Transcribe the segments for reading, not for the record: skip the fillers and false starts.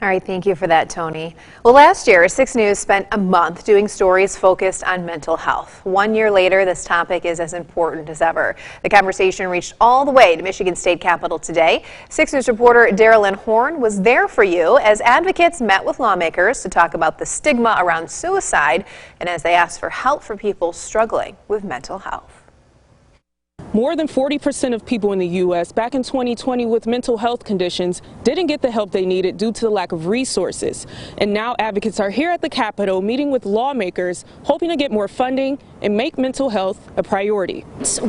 All right, thank you for that, Tony. Well, last year, 6 News spent a month doing stories focused on mental health. 1 year later, this topic is as important as ever. The conversation reached all the way to Michigan State Capitol today. 6 News reporter Darylyn Horn was there for you as advocates met with lawmakers to talk about the stigma around suicide and as they asked for help for people struggling with mental health. More than 40% of people in the U.S. back in 2020 with mental health conditions didn't get the help they needed due to the lack of resources. And now advocates are here at the Capitol meeting with lawmakers, hoping to get more funding and make mental health a priority.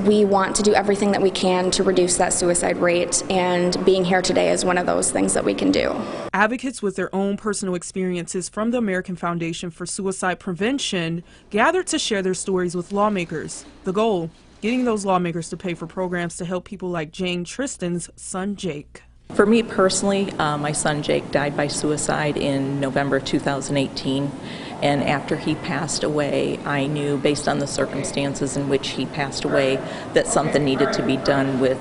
We want to do everything that we can to reduce that suicide rate, and being here today is one of those things that we can do. Advocates with their own personal experiences from the American Foundation for Suicide Prevention gathered to share their stories with lawmakers. The goal: getting those lawmakers to pay for programs to help people like Jane Tristan's son Jake. For me personally, my son Jake died by suicide in November 2018, and after he passed away, I knew, based on the circumstances in which he passed away, that something needed to be done with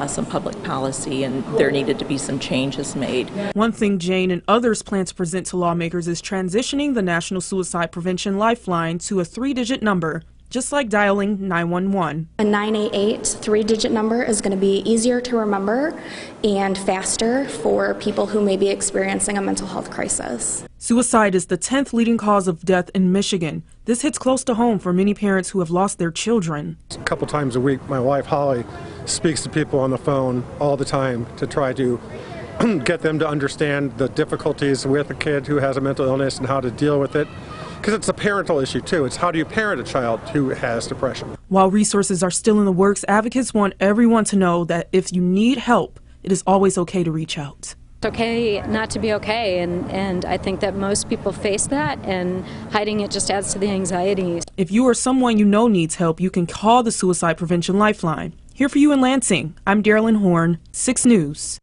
some public policy, and there needed to be some changes made. One thing Jane and others plan to present to lawmakers is transitioning the National Suicide Prevention Lifeline to a 3-digit number, just like dialing 911. A 988 3-digit number is going to be easier to remember and faster for people who may be experiencing a mental health crisis. Suicide is the 10th leading cause of death in Michigan. This hits close to home for many parents who have lost their children. A couple times a week, my wife Holly speaks to people on the phone all the time to try to get them to understand the difficulties with a kid who has a mental illness and how to deal with it. Because it's a parental issue too. It's how do you parent a child who has depression. While resources are still in the works, advocates want everyone to know that if you need help, it is always okay to reach out. It's okay not to be okay, and I think that most people face that, and hiding it just adds to the anxiety. If you or someone you know needs help, you can call the Suicide Prevention Lifeline. Here for you in Lansing, I'm Darylyn Horn, 6 News.